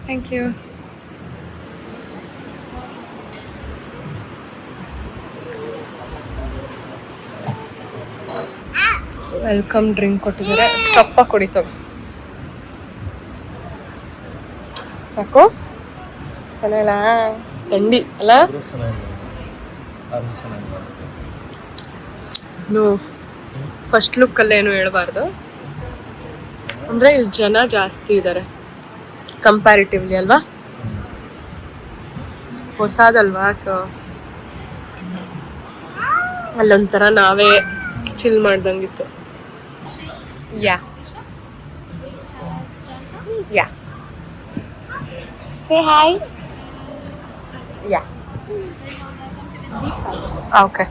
Thank you. Welcome drink ಕೊಟ್ಟಿದ್ದಾರೆ. ಸಪ್ಪ ಕುಡಿತವೆ. ಸಾಕು? ಚೆನ್ನಾಗಿಲ್ಲ? ಥಂಡಿ ಅಲ್ಲ? ಫಸ್ಟ್ ಲುಕ್ಕಲ್ಲೇ ಏನು ಹೇಳ್ಬಾರ್ದು. ಅಂದರೆ ಇಲ್ಲಿ ಜನ ಜಾಸ್ತಿ ಇದ್ದಾರೆ ಕಂಪ್ಯಾರಿಟಿವ್ಲಿ ಅಲ್ವಾ? ಹೊಸದಲ್ವಾ, ಸೊ ಅಲ್ಲೊಂಥರ ನಾವೇ ಚಿಲ್ ಮಾಡ್ದಂಗಿತ್ತು. Yeah yeah say hi. Yeah okay.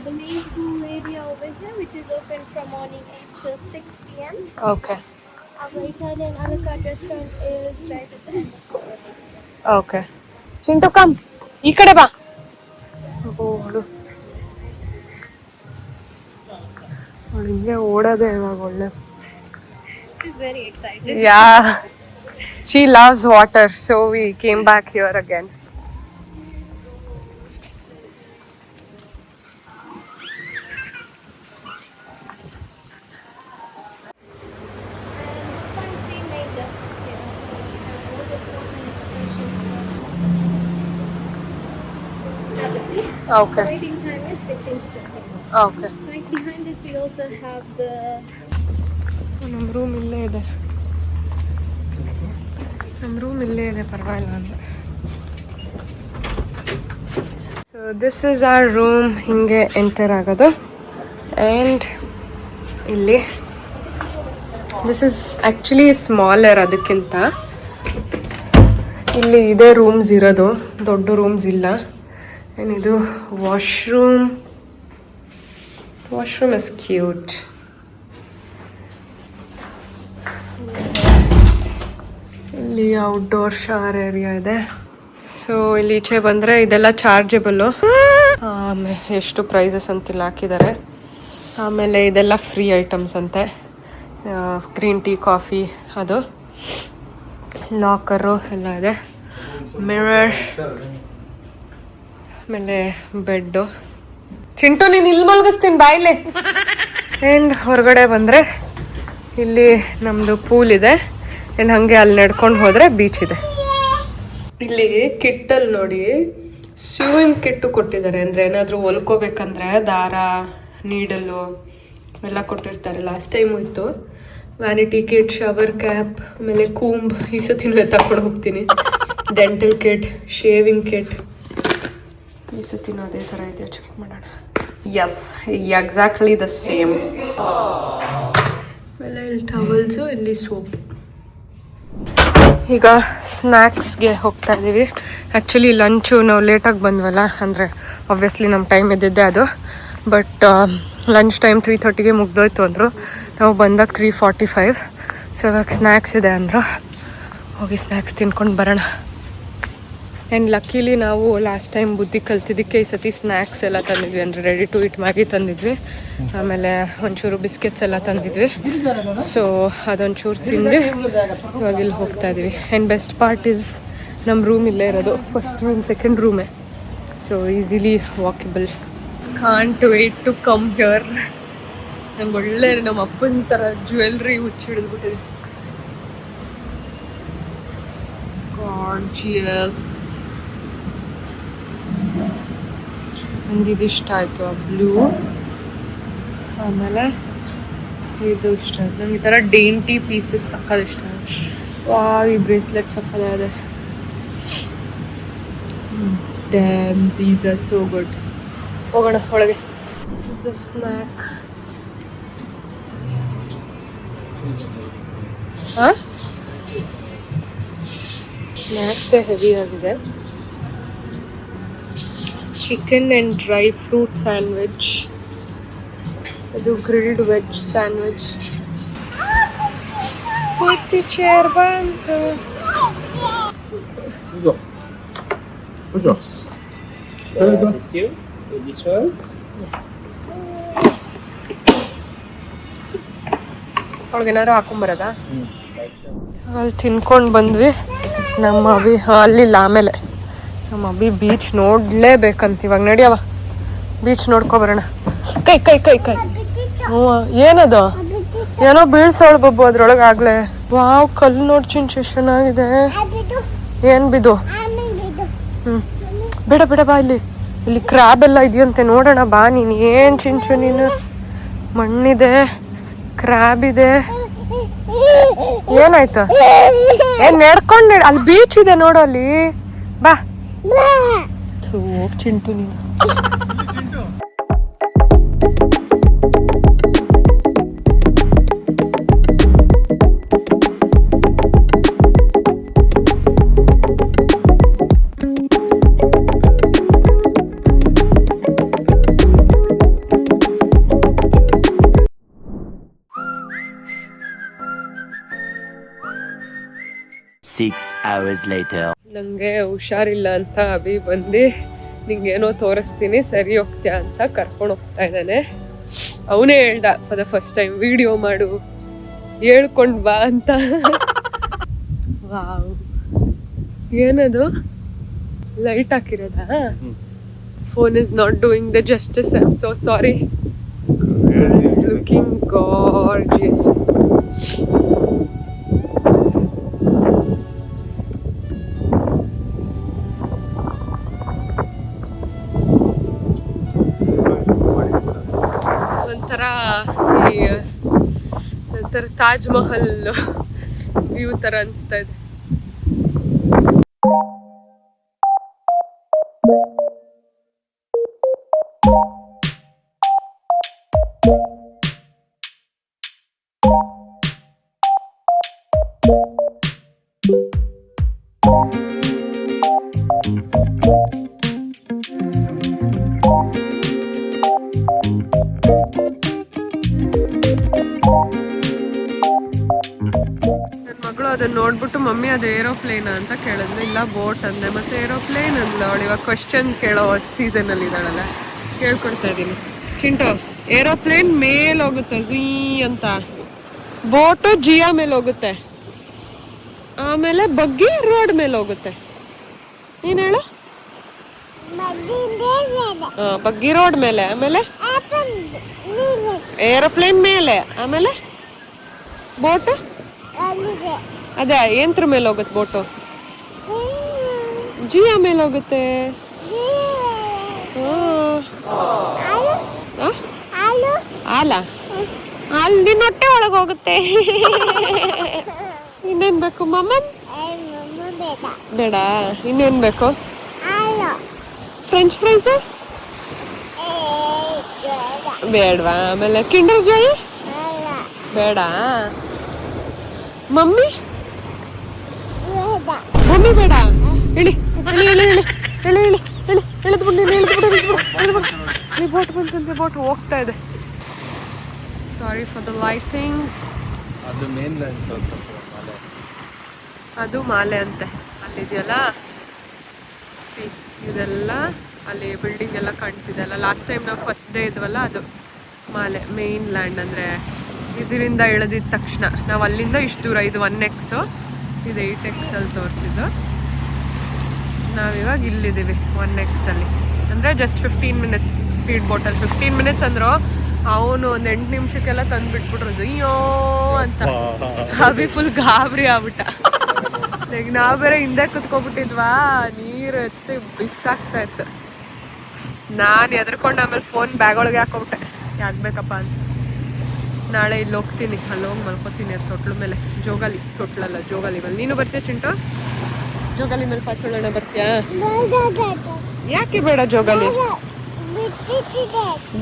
The main pool area over here, which is open from morning 8 till 6 p.m. Okay Our Italian a la carte restaurant is right at the end. Okay. Chintu come, ಈ ಕಡೆ ಬಾ. ಅವಳು ಹಿಂಗೆ ಓಡೋದೇ ಇವಾಗ ಒಳ್ಳೆ. She's very excited. Yeah, she loves water, so we came back here again. Okay. Waiting time is 15 to 20 minutes. Okay. Right behind this, we also have the ನಮ್ಮ ರೂಮ್ ಇಲ್ಲೇ ಇದೆ. ನಮ್ಮ ರೂಮ್ ಇಲ್ಲೇ ಇದೆ, ಪರವಾಗಿಲ್ಲ ಅಂದರೆ. So this is our room. ಹಿಂಗೆ ಎಂಟರ್ ಆಗೋದು. ಆ್ಯಂಡ್ ಇಲ್ಲಿ ದಿಸ್ ಇಸ್ ಆ್ಯಕ್ಚುಲಿ ಸ್ಮಾಲರ್ ಅದಕ್ಕಿಂತ. ಇಲ್ಲಿ ಇದೇ ರೂಮ್ಸ್ ಇರೋದು, ದೊಡ್ಡ ರೂಮ್ಸ್ ಇಲ್ಲ. ಆ್ಯಂಡ್ ಇದು ವಾಶ್ರೂಮ್ ಇಸ್ ಕ್ಯೂಟ್. ಇಲ್ಲಿ ಔಟ್ಡೋರ್ ಶವರ್ ಏರಿಯಾ ಇದೆ. ಸೊ ಇಲ್ಲಿ ಈಚೆ ಬಂದರೆ ಇದೆಲ್ಲ ಚಾರ್ಜಬಲ್ಲು. ಎಷ್ಟು ಪ್ರೈಸಸ್ ಅಂತಿಲ್ಲ ಹಾಕಿದ್ದಾರೆ. ಆಮೇಲೆ ಇದೆಲ್ಲ ಫ್ರೀ ಐಟಮ್ಸ್ ಅಂತೆ, ಗ್ರೀನ್ ಟೀ ಕಾಫಿ ಅದು. ಲಾಕರು ಎಲ್ಲ ಇದೆ, ಮಿರರ್, ಆಮೇಲೆ ಬೆಡ್ಡು. ಚಿಂಟು ನೀನು ಇಲ್ಲಿ ಮಲಗಿಸ್ತೀನಿ ಬಾಯಿಲೆ. ಆ್ಯಂಡ್ ಹೊರಗಡೆ ಬಂದರೆ ಇಲ್ಲಿ ನಮ್ಮದು ಪೂಲ್ ಇದೆ. ಆ್ಯಂಡ್ ಹಾಗೆ ಅಲ್ಲಿ ನಡ್ಕೊಂಡು ಹೋದರೆ ಬೀಚ್ ಇದೆ. ಇಲ್ಲಿ ಕಿಟ್ಟಲ್ಲಿ ನೋಡಿ ಸ್ವಿಮ್ಮಿಂಗ್ ಕಿಟ್ಟು ಕೊಟ್ಟಿದ್ದಾರೆ. ಅಂದರೆ ಏನಾದರೂ ಹೊಲ್ಕೋಬೇಕಂದ್ರೆ ದಾರ, ನೀಡಲು ಎಲ್ಲ ಕೊಟ್ಟಿರ್ತಾರೆ. ಲಾಸ್ಟ್ ಟೈಮು ಇತ್ತು. ವ್ಯಾನಿಟಿ ಕಿಟ್, ಶವರ್ ಕ್ಯಾಪ್, ಆಮೇಲೆ ಕೂಂಬ್, ಈ ಸತಿನೂ ತಗೊಂಡು ಹೋಗ್ತೀನಿ. ಡೆಂಟಲ್ ಕಿಟ್, ಶೇವಿಂಗ್ ಕಿಟ್, ಈ ಸತಿನೂ ಅದೇ ಥರ ಇದೆಯಾ ಚೆಕ್ ಮಾಡೋಣ. Yes, exactly the same. ಆಮೇಲೆ ಇಲ್ಲಿ ಟವಲ್ಸು, ಇಲ್ಲಿ ಸೋಪ್. ಈಗ ಸ್ನ್ಯಾಕ್ಸ್ಗೆ ಹೋಗ್ತಾ ಇದ್ದೀವಿ. ಆ್ಯಕ್ಚುಲಿ ಲಂಚು ನಾವು ಲೇಟಾಗಿ ಬಂದ್ವಲ್ಲ, ಅಂದರೆ ಆಬ್ವಿಯಸ್ಲಿ ನಮ್ಮ ಟೈಮ್ ಇದ್ದಿದ್ದೆ ಅದು. ಬಟ್ ಲಂಚ್ ಟೈಮ್ 3:30ಗೆ ಮುಗ್ದೋಯ್ತು ಅಂದರು. ನಾವು ಬಂದಾಗ 3:45. ಸೊ ಇವಾಗ ಸ್ನ್ಯಾಕ್ಸ್ ಇದೆ ಅಂದರು, ಹೋಗಿ ಸ್ನ್ಯಾಕ್ಸ್ ತಿನ್ಕೊಂಡು ಬರೋಣ. ಆ್ಯಂಡ್ ಲಕ್ಕೀಲಿ ನಾವು ಲಾಸ್ಟ್ ಟೈಮ್ ಬುದ್ಧಿ ಕಲ್ತಿದ್ದಕ್ಕೆ ಈ ಸತಿ ಸ್ನ್ಯಾಕ್ಸ್ ಎಲ್ಲ ತಂದಿದ್ವಿ. ಅಂದರೆ ರೆಡಿ ಟು ಈಟ್ ಮ್ಯಾಗಿ ತಂದಿದ್ವಿ, ಆಮೇಲೆ ಒಂಚೂರು ಬಿಸ್ಕೆಟ್ಸ್ ಎಲ್ಲ ತಂದಿದ್ವಿ. ಸೊ ಅದೊಂಚೂರು ತಿಂದು ಇವಾಗ ಇಲ್ಲಿ ಹೋಗ್ತಾ ಇದ್ದೀವಿ. ಆ್ಯಂಡ್ ಬೆಸ್ಟ್ ಪಾರ್ಟ್ ಇಸ್ ನಮ್ಮ ರೂಮ್ ಇಲ್ಲೇ ಇರೋದು, ಫಸ್ಟ್ ರೂಮ್ ಸೆಕೆಂಡ್ ರೂಮೇ. So easily walkable. Can't wait to come here. ನಂಗೆ ಒಳ್ಳೆ ನಮ್ಮ ಅಪ್ಪನ ಥರ ಜ್ಯುವೆಲ್ರಿ ಹುಚ್ಚಿಡಿದ್ಬಿಟ್ಟಿದೆ. ಗಾರ್ಜಿಯಸ್. ನನಗೆ ಇದು ಇಷ್ಟ ಆಯಿತು, ಆ ಬ್ಲೂ. ಆಮೇಲೆ ಇದು ಇಷ್ಟ ಆಯ್ತು ನಂಗೆ. ಈ ಥರ ಡೇಂಟಿ ಪೀಸಸ್ ಸಕ್ಕದ ಇಷ್ಟ ಆಯ್ತು. ಈ ಬ್ರೇಸ್ಲೆಟ್ ಸಕ್ಕದಾಗಿದೆ. Damn, these are so good. ಹೋಗೋಣ ಒಳಗೆ. This is the snack. ಹಾಂ, ಸ್ನ್ಯಾಕ್ಸೇ ಹೆವಿ ಆಗಿದೆ. Chicken and dry fruit sandwich, ಇದು ಗ್ರಿಲ್ಡ್ ವೆಜ್ ಸ್ಯಾಂಡ್ವಿಚ್. ಪುಟ್ಟಿ ಚೇರ್ ಬಂತು. ಅವಳಿಗೇನಾದ್ರು ಹಾಕೊಂಬರೋದಾ? ಅಲ್ಲಿ ತಿನ್ಕೊಂಡು ಬಂದ್ವಿ. ನಮ್ಮ ಅಭಿ ಅಲ್ಲಿಲ್ಲ, ಆಮೇಲೆ ನಮ್ಮ ಅಭಿ ಬೀಚ್ ನೋಡಲೇಬೇಕಂತ. ಇವಾಗ ನಡಿಯವ ಬೀಚ್ ನೋಡ್ಕೊಬರೋಣ. ಕೈ ಕೈ ಕೈ ಕೈ. ಹ್ಞೂ, ಏನದು? ಏನೋ ಬೀಳ್ಸೋಳು ಬಬ್ಬು ಅದ್ರೊಳಗೆ ಆಗ್ಲೇ. ವಾವ್, ಕಲ್ಲು ನೋಡಿ ಚಿಂಚು ಚೆನ್ನಾಗಿದೆ. ಏನು ಬಿದ್ದು? ಬೇಡ ಬೇಡ ಬಾ, ಇಲ್ಲಿ ಕ್ರ್ಯಾಬ್ ಎಲ್ಲ ಇದೆಯಂತೆ, ನೋಡೋಣ ಬಾ. ನೀನು ಏನು ಚಿಂಚು ನೀನು? ಮಣ್ಣಿದೆ, ಕ್ರ್ಯಾಬ್ ಇದೆ. ಏನಾಯ್ತು? ನಡ್ಕೊಂಡು ಅಲ್ಲಿ ಬೀಚ್ ಇದೆ ನೋಡು, ಅಲ್ಲಿ ಬಾ. ಹೋಗ್ ಚಿಂಟು ನೀನು. ನಂಗೆ ಹುಷಾರಿಲ್ಲ ಅಂತ ಅಭಿ ಬಂದು ನಿಂಗೇನೋ ತೋರಿಸ್ತೀನಿ, ಸರಿ ಹೋಗ್ತೀಯಾ ಅಂತ ಕರ್ಕೊಂಡು ಹೋಗ್ತಾ ಇದ್ದಾನೆ. ಅವನೇ ಹೇಳ್ದ for the first time video ಮಾಡು, ಹೇಳ್ಕೊಂಡು ಬಾ ಅಂತ. ವಾವ್, ಏನದು ಲೈಟ್ ಹಾಕಿರೋದಾ? Phone is not doing the justice, I am so sorry. It's looking gorgeous. ಒಂಥರ ತಾಜ್ ಮಹಲ್ ವ್ಯೂ ತರ ಅನಿಸ್ತಾ ಇದೆ. ಮಗಳು ಅದನ್ನ ನೋಡ್ಬಿಟ್ಟು ಮಮ್ಮಿ ಅದು ಏರೋಪ್ಲೇನ್ ಅಂತ ಕೇಳಿದ್ಲು. ಇಲ್ಲ ಬೋಟ್ ಅಂದೆ, ಮತ್ತೆ ಏರೋಪ್ಲೇನ್ ಅಂದ್ಲು. ಅವಳು ಇವಾಗ ಕ್ವಶನ್ ಕೇಳೋ ಸೀಸನ್ ಅಲ್ಲಿ ಇದ್ದಾಳಲ್ಲ, ಕೇಳ್ಕೊಡ್ತಾ ಇದ್ದೀನಿ. ಚಿಂಟು, ಏರೋಪ್ಲೇನ್ ಮೇಲ್ ಹೋಗುತ್ತೆ ಝೀ ಅಂತ, ಬೋಟು ಜಿಯಾ ಮೇಲೆ ಹೋಗುತ್ತೆ, ಆಮೇಲೆ ಬಗ್ಗಿ ರೋಡ್ ಮೇಲೆ ಹೋಗುತ್ತೆ. ನೀನ್ ಹೇಳು. ಬಗ್ಗಿ ರೋಡ್ ಮೇಲೆ, ಆಮೇಲೆ ಏರೋಪ್ಲೇನ್ ಮೇಲೆ, ಆಮೇಲೆ ಬೋಟ್ ಅದೇ ಯಂತ್ರ ಮೇಲೆ ಹೋಗುತ್ತೆ. ಬೋಟು ಜಿಯಾ ಮೇಲೆ ಹೋಗುತ್ತೆ. ಹಾಲ ಹಾಲು ನಿನ್ನ ಹೊಟ್ಟೆ ಒಳಗೆ ಹೋಗುತ್ತೆ. ಇನ್ನೇನ್ ಬೇಕು ಮಮ್ಮ? ಬೇಡ, ಇನ್ನೇನ್ ಬೇಕು? ಫ್ರೆಂಚ್ ಫ್ರೈಸ್ ಬೇಡವಾ? ಆಮೇಲೆ ಕಿಂಡರ್ ಜಾಯ್ ಬೇಡ. ಮಮ್ಮಿ ಮಮ್ಮಿ ಬೇಡ. ಹೇಳಿ ಹೇಳಿ ಹೇಳಿ ಹೇಳಿ ಹೇಳಿ ಹೇಳಿ ಹೇಳಿ ಎಳೆದ್ಬಿಡು, ನೀನು ಎಳೆದ್ಬಿಡು. ಬೋಟ್ ಬಂತಂತೆ, ಬೋಟ್ ಹೋಗ್ತಾ ಇದೆ. Sorry for the lighting. ಅದು ಮೇನ್ ಅದು ಮಾಲೆ ಅಂತೆ ಅಲ್ಲಿದೆಯಲ್ಲ. ಇದೆಲ್ಲ ಅಲ್ಲಿ ಬಿಲ್ಡಿಂಗ್ ಎಲ್ಲ ಕಾಣ್ತಿದೆ ಅಲ್ಲ. ಲಾಸ್ಟ್ ಟೈಮ್ ನಾವು ಫಸ್ಟ್ ಡೇ ಇದ್ವಲ್ಲ, ಅದು ಮಾಲೆ ಮೇನ್ ಲ್ಯಾಂಡ್. ಅಂದರೆ ಇದರಿಂದ ಇಳಿದಿದ ತಕ್ಷಣ ನಾವು ಅಲ್ಲಿಂದ ಇಷ್ಟು ದೂರ, ಇದು 1x, ಇದು 8x ಅಲ್ಲಿ ತೋರಿಸಿದ್ದು. ನಾವಿವಾಗ ಇಲ್ಲಿದ್ದೀವಿ 1x ಅಲ್ಲಿ. ಅಂದರೆ ಜಸ್ಟ್ 15 ಮಿನಿಟ್ಸ್ ಸ್ಪೀಡ್ ಬೋಟಲ್ಲಿ. 15 ಮಿನಿಟ್ಸ್ ಅಂದ್ರು ಅವನು ಒಂದು 8 ನಿಮಿಷಕ್ಕೆಲ್ಲ ತಂದು ಬಿಟ್ಬಿಟ್ರು ಅಯ್ಯೋ ಅಂತ. ಅಭಿ ಫುಲ್ ಗಾಬರಿ ಆಗ್ಬಿಟ್ಟ. ಈಗ ನಾವು ಬೇರೆ ಹಿಂದೆ ಕುತ್ಕೊಬಿಟ್ಟಿದ್ವಾ, ನೀರು ಎತ್ತಿ ಬಿಸಾಕ್ತಾ ಇತ್ತು. ನಾನು ಎದ್ರಕೊಂಡು ಆಮೇಲೆ ಫೋನ್ ಬ್ಯಾಗ್ ಒಳಗೆ ಹಾಕೊಬಿಟ್ಟೆ, ಯಾಕೆ ಬೇಕಪ್ಪ ಅಂತ. ನಾಳೆ ಇಲ್ಲಿ ಹೋಗ್ತೀನಿ, ಅಲ್ಲಿ ಹೋಗಿ ಮಲ್ಕೋತೀನಿ ಅದು ತೊಟ್ಲ ಮೇಲೆ. ಜೋಗಾಲಿ ತೊಟ್ಲಲ್ಲ, ಜೋಗಾಲಿ ಮೇಲೆ. ನೀನು ಬರ್ತೀಯ ಚಿಂಟು? ಜೋಗಾಲಿ ಮೇಲೆ ಪಾಚೋಳಣ ಬರ್ತೀಯಾ? ಯಾಕೆ ಬೇಡ ಜೋಗಾಲಿ?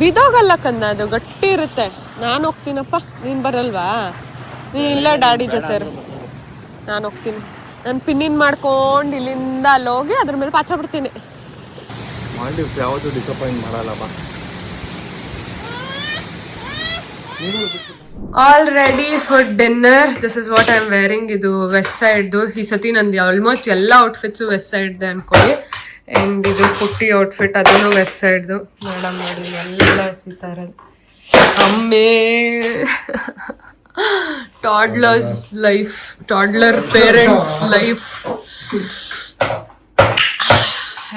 ಬಿದೋಗಲ್ಲ ಕನ್ನ, ಅದು ಗಟ್ಟಿ ಇರುತ್ತೆ. ನಾನು ಹೋಗ್ತೀನಪ್ಪ, ನೀನು ಬರಲ್ವಾ? ನೀನು ಇಲ್ಲ ಡ್ಯಾಡಿ ಜೊತೆ ಇರು, ನಾನು ಹೋಗ್ತೀನಿ. ನಾನು ಪಿನ್ನಿನ್ ಮಾಡ್ಕೊಂಡು ಇಲ್ಲಿಂದ ಅಲ್ಲಿ ಹೋಗಿ ಅದ್ರ ಮೇಲೆ ಪಾಚ ಬಿಡ್ತೀನಿ. ಮಾಲ್ಡೀವ್ಸ್ ಯಾವತ್ತೂ ಡಿಸಪಾಯಿಂಟ್ ಮಾಡಲ್ಲಪ್ಪ. All ready for dinner. This is what I am wearing. ಇದು ವೆಸ್ಟ್ ಸೈಡ್ದು. ಈ ಸತಿ ನಂದು ಆಲ್ಮೋಸ್ಟ್ ಎಲ್ಲ ಔಟ್ಫಿಟ್ಸು ವೆಸ್ಟ್ ಸೈಡ್ದೆ ಅನ್ಕೊಳ್ಳಿ. ಆ್ಯಂಡ್ ಇದು ಪುಟ್ಟಿ ಔಟ್ಫಿಟ್, ಅದನ್ನು ವೆಸ್ಟ್ ಸೈಡ್ದು. ಮೇಡಮ್ ನೋಡಿ ಎಲ್ಲ ಸಿಗ್ತಾ ಇರೋದು. ಅಮ್ಮೇ ಟಾಡ್ಲರ್ಸ್ life, toddler parents life.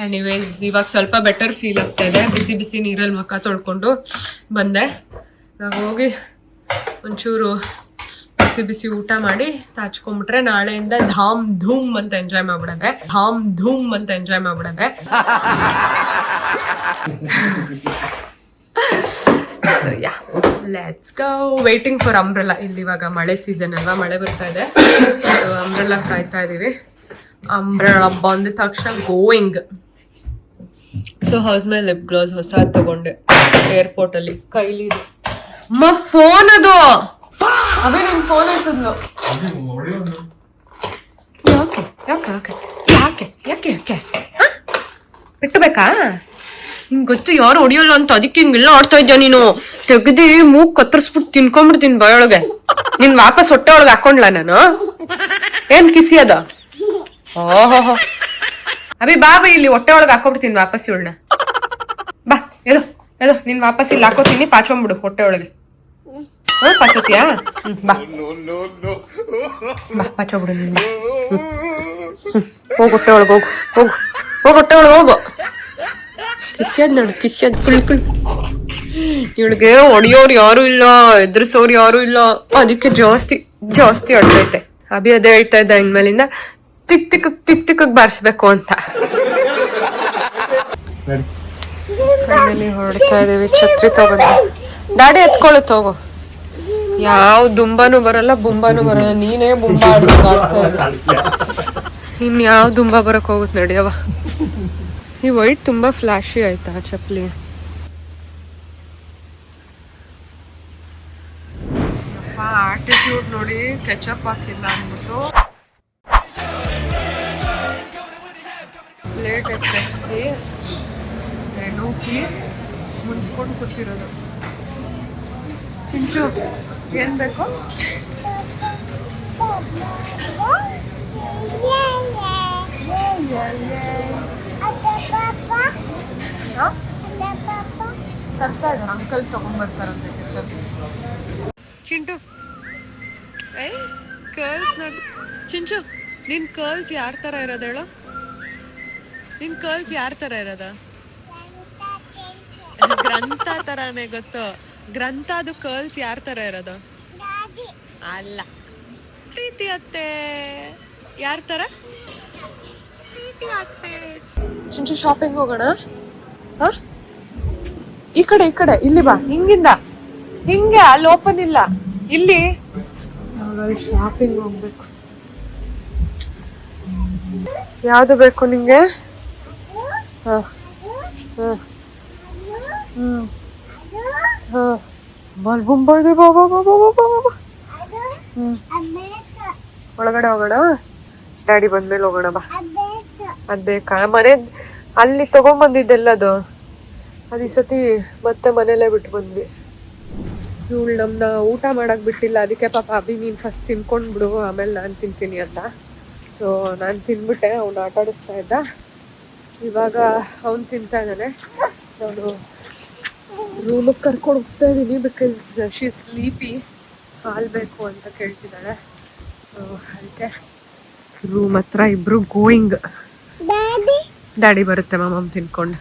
Anyways ಇವಾಗ ಸ್ವಲ್ಪ ಬೆಟರ್ ಫೀಲ್ ಆಗ್ತಾ ಇದೆ. ಬಿಸಿ ಬಿಸಿ ನೀರಲ್ಲಿ ಮುಖ ತೊಳ್ಕೊಂಡು ಬಂದೆ. ಇವಾಗ ಹೋಗಿ ಒಂಚೂರು ಬಿಸಿ ಬಿಸಿ ಊಟ ಮಾಡಿ ತಾಚ್ಕೊಂಡ್ಬಿಟ್ರೆ ನಾಳೆಯಿಂದ ಧಾಮ್ ಧೂಮ್ ಅಂತ ಎಂಜಾಯ್ ಮಾಡ್ಬಿಡದೆ. ಧಾಮ್ ಧೂಮ್ ಅಂತ enjoy ಮಾಡ್ಬಿಡದೆ. So yeah, let's go. Waiting for umbrella. ಇಲ್ಲಿ ಇವಾಗ ಮಳೆ ಸೀಸನ್ ಅಲ್ವಾ, ಮಳೆ ಬರ್ತಾ ಇದೆ. ಅಂಬ್ರೆಲಾ ಕಾಯ್ತಾ ಇದೀವಿ. ಅಂಬ್ರೆಲಾ ಬಂದ ತಕ್ಷಣ ಗೋಯಿಂಗ್. ಸೊ ಹೌಸ್ ಮೈ ಲಿಪ್ ಗ್ಲೋಸ್ ಹೊಸ ತಗೊಂಡೆ ಏರ್ಪೋರ್ಟ್ ಅಲ್ಲಿ. ಕೈಲಿ ಅಮ್ಮ ಫೋನ್, ಅದು ಅವೇ ನಿನ್ ಫೋನ್ ಇಸಿದ್ಲು. ಯಾಕೆ ಯಾಕೆ ಯಾಕೆ ಯಾಕೆ ಯಾಕೆ ಯಾಕೆ ಬಿಟ್ಟಬೇಕಾ? ಹಿಂಗೆ ಗೊತ್ತು ಯಾರು ಹೊಡಿಯೋಲ್ಲ ಅಂತ, ಅದಕ್ಕೆ ಹಿಂಗೆಲ್ಲ ಆಡ್ತಾ ಇದ್ಯಾ ನೀನು. ತೆಗ್ದು ಮೂಗ್ ಕತ್ತರಿಸ್ಬಿಟ್ಟು ತಿನ್ಕೊಂಡ್ಬಿಡ್ತೀನಿ ಬಾಯೊಳಗೆ. ನಿನ್ ವಾಪಸ್ ಹೊಟ್ಟೆ ಒಳಗೆ ಹಾಕೊಂಡ್ಲ ನಾನು? ಏನ್ ಕಿಸಿ ಅದ? ಓಹೋ ಅಭಿ ಬಾ ಬೈ, ಇಲ್ಲಿ ಹೊಟ್ಟೆ ಒಳಗೆ ಹಾಕೊಬಿಡ್ತೀನಿ ವಾಪಸ್ ಇವಳನ್ನ. ಬಾ ಎದು ಎದು, ನಿನ್ ವಾಪಸ್ ಇಲ್ಲಿ ಹಾಕೋತೀನಿ, ಪಾಚೊಂಬಿಡು ಹೊಟ್ಟೆ ಒಳಗೆ. ಪಾಚೋತಿಯಾ? ಬಾ ಬಾ ಪಾಚೋಬಿಡು ನೀನು. ಹೋಗು ಹೊಟ್ಟೆ ಒಳಗೆ, ಹೋಗು ಹೋಗು ಹೋಗು ಹೊಟ್ಟೆ ಒಳಗೆ ಹೋಗು. ಕಿಸ್ಯದ್ ನೋಡು, ಕಿಸ್ಯದ್ ಕುಳ್ ಕುಳ್. ಇವಳಿಗೆ ಹೊಡಿಯೋರು ಯಾರು ಇಲ್ಲ, ಎದುರಿಸೋರು ಯಾರು ಇಲ್ಲ, ಅದಕ್ಕೆ ಜಾಸ್ತಿ ಜಾಸ್ತಿ ಹೊಡ್ತೈತೆ. ಅಭಿ ಅದೇ ಹೇಳ್ತಾ ಇದ್ದ ಇನ್ಮೇಲಿಂದ ತಿಕ್ ತಿಕ್ಕಗ್ ಬಾರಿಸ್ಬೇಕು ಅಂತ. ಹೊರಡ್ತಾ ಇದೀವಿ. ಛತ್ರಿ ತಗೊಂಡ ದಾಡಿ ಎತ್ಕೊಳ್ಳುತ್ತ ಹೋಗು. ಯಾವ ದುಂಬಾನು ಬರಲ್ಲ, ಬುಂಬಾನು ಬರಲ್ಲ. ನೀನೇ ಬುಂಬಾ ಆಡ್ತಾ ಇನ್ಯಾವ ದುಂಬಾ ಬರಕ್ ಹೋಗುತ್ತೆ ನಡಿಯವ. ಈ ವೈಟ್ ತುಂಬಾ ಫ್ಲಾಶಿ ಆಯ್ತಾ ಚಪ್ಪಲಿ. ಆಟ ಕ್ಯೂಟ್ ನೋಡಿ, ಕೆಚಪ್ ಹಾಕಿಲ್ಲ ಅಂದ್ಬಿಟ್ಟು. ಪ್ಲೇಟ್ ಎತ್ತಿ ನೂಕಿ ಮುನ್ಸ್ಕೊಂಡು ಕೂತಿರೋದು. ಚಿಂಚು ಏನ್ ಬೇಕು? ಅಂಕಲ್ ತಗೊಂಡ್ಬರ್ತಾರಂತೆ ಕೆಚಪ್. ಚಿಂಟು ಕರ್ಲ್ಸ್ ನೋಡಿ. ಚಿಂಚು ನಿನ್ ಕರ್ಲ್ಸ್ ಯಾರ ತರ ಇರೋದು ಹೇಳು? ನಿನ್ ಕರ್ಲ್ಸ್ ಯಾರ ತರ ಇರೋದ? ಗ್ರಂಥ ತರಾನೇ ಗೊತ್ತು. ಗ್ರಂಥದು ಕರ್ಲ್ಸ್ ಯಾರ ತರ ಇರೋದು? ಅಲ್ಲ, ಪ್ರೀತಿ ಅತ್ತೆ. ಯಾರ ತರ? ಪ್ರೀತಿ ಅತ್ತೆ. ಚಿಂಚು ಶಾಪಿಂಗ್ ಹೋಗೋಣ. ಈ ಕಡೆ ಇಲ್ಲಿ ಬಾ. ಹಿಂಗಿಂದ ಹಿಂಗೆ, ಅಲ್ಲಿ ಓಪನ್ ಇಲ್ಲ, ಇಲ್ಲಿ ಶಾಪಿಂಗ್ ಹೋಗ್ಬೇಕು. ಯಾವ್ದು ಬೇಕು ನಿಂಗೆ? ಒಳಗಡೆ ಹೋಗೋಣ. ಡ್ಯಾಡಿ ಬಂದ್ಮೇಲೆ ಹೋಗೋಣ ಬಾ. ಅದ್ ಬೇಕಾ? ಮನೆ ಅಲ್ಲಿ ತಗೊಂಡ್ಬಂದಿದ್ದೆಲ್ಲದು ಅದು ಈ ಸತಿ ಮತ್ತೆ ಮನೇಲೆ ಬಿಟ್ಟು ಬಂದ್ವಿ. ಇವಳು ನಮ್ಮನ್ನ ಊಟ ಮಾಡಕ್ ಬಿಟ್ಟಿಲ್ಲ. ಅದಕ್ಕೆ ಪಾಪ ಅಭಿ ನೀನು ಫಸ್ಟ್ ತಿನ್ಕೊಂಡ್ಬಿಡು, ಆಮೇಲೆ ನಾನು ತಿಂತೀನಿ ಅಂತ. ಸೊ ನಾನು ತಿನ್ಬಿಟ್ಟೆ. ಅವ್ನು ಆಟ ಆಡಿಸ್ತಾ ಇದ್ದ. ಇವಾಗ ಅವ್ನು ತಿಂತಾ ಇದ್ದಾನೆ. ನಾನು ರೂಮಿಗೆ ಕರ್ಕೊಂಡು ಹೋಗ್ತಾ ಇದ್ದೀನಿ. Because she sleepy. ಹಾಲು ಬೇಕು ಅಂತ ಕೇಳ್ತಿದ್ದಾಳೆ. ಸೊ ಅದಕ್ಕೆ ರೂಮ್ ಹತ್ರ ಇಬ್ರು ಗೋಯಿಂಗ್. ಡ್ಯಾಡಿ ಬರುತ್ತೆ ಮಾಮಮ್ ತಿನ್ಕೊಂಡು.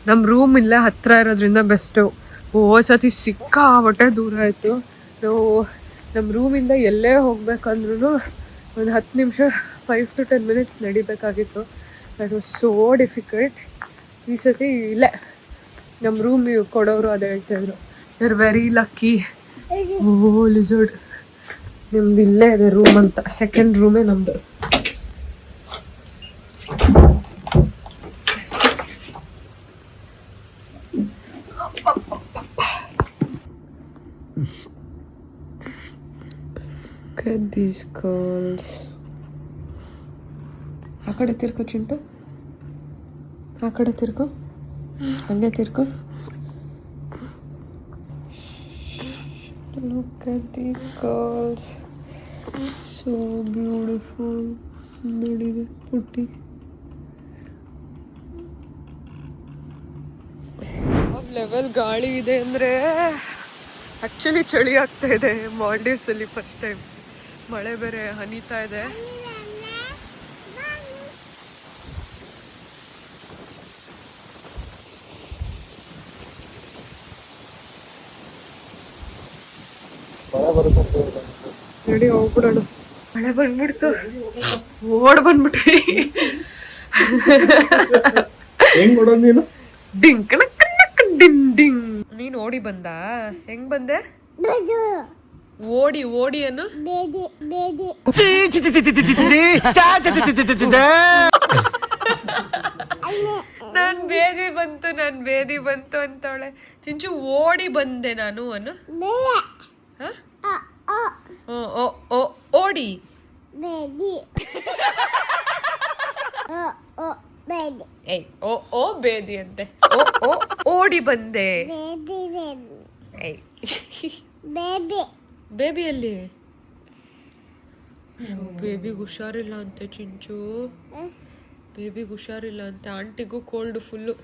ನಮ್ಮ ರೂಮ್ ಇಲ್ಲೇ ಹತ್ರ ಇರೋದ್ರಿಂದ ಬೆಸ್ಟು. ಸತಿ ಸಿಕ್ಕಾಪಟ್ಟೆ ದೂರ ಆಯಿತು. ನಾವು ನಮ್ಮ ರೂಮಿಂದ ಎಲ್ಲೇ ಹೋಗ್ಬೇಕಂದ್ರೂ ಒಂದು 10 ನಿಮಿಷ 5 to 10 minutes ನಡಿಬೇಕಾಗಿತ್ತು. That was so difficult. ಈ ಸತಿ ಇಲ್ಲೇ ನಮ್ಮ ರೂಮ್ ಕೊಡೋರು ಅದೇ ಹೇಳ್ತಾಯಿದ್ರು, ಯು ಆರ್ ವೆರಿ ಲಕ್ಕಿ. ಲಿಸರ್ಡ್ ನಿಮ್ದು ಇಲ್ಲೇ ಇದೆ ರೂಮ್ ಅಂತ. ಸೆಕೆಂಡ್ ರೂಮೇ ನಮ್ಮದು. These girls. ಆ ಕಡೆ ತಿರ್ಕೋ ಚಿಂಟು, ಆ ಕಡೆ ತಿರ್ಕೋ, ಹಂಗೆ ತಿರ್ಕೋ. Look at these girls, so beautiful. ನೋಡಿದೆ ಪುಟ್ಟಿ. ಲೆವೆಲ್ ಗಾಳಿ ಇದೆ ಅಂದರೆ ಆ್ಯಕ್ಚುಲಿ ಚಳಿ ಆಗ್ತಾ ಇದೆ. ಮಾಲ್ಡೀವ್ಸಲ್ಲಿ ಫಸ್ಟ್ ಟೈಮ್ ಮಳೆ ಬೇರೆ ಹನಿತಾ ಇದೆ. ರೆಡಿ ಹೋಗ್ಬಿಡೋಣ. ಮಳೆ ಬಂದ್ಬಿಡ್ತು, ಓಡ್ ಬಂದ್ಬಿಟ್ರಿ. ಡಿಂಕ್ ಡಿಂಗ್ ಡಿಂಗ್. ನೀನ್ ಓಡಿ ಬಂದ? ಹೆಂಗ್ ಬಂದೆ? ಓಡಿ ಓಡಿ ಅನ್ನು ನನ್ ಬೇದಿ ಬಂತು ಅಂತವಳೆ. ಚಿಂಚು ಓಡಿ ಬಂದೆ ನಾನು ಅನ್ನು. ಓಡಿ ಏಯ್ ಓ ಬೇದಿ ಅಂತೆ. ಓಡಿ ಬಂದೆ. ಬೇಬಿಯಲ್ಲಿ ಬೇಬಿಗೆ ಹುಷಾರಿಲ್ಲ ಅಂತೆ ಚಿಂಚು. ಬೇಬಿಗೆ ಹುಷಾರಿಲ್ಲ ಅಂತೆ. ಆಂಟಿಗೂ ಕೋಲ್ಡ್ ಫುಲ್ಲು.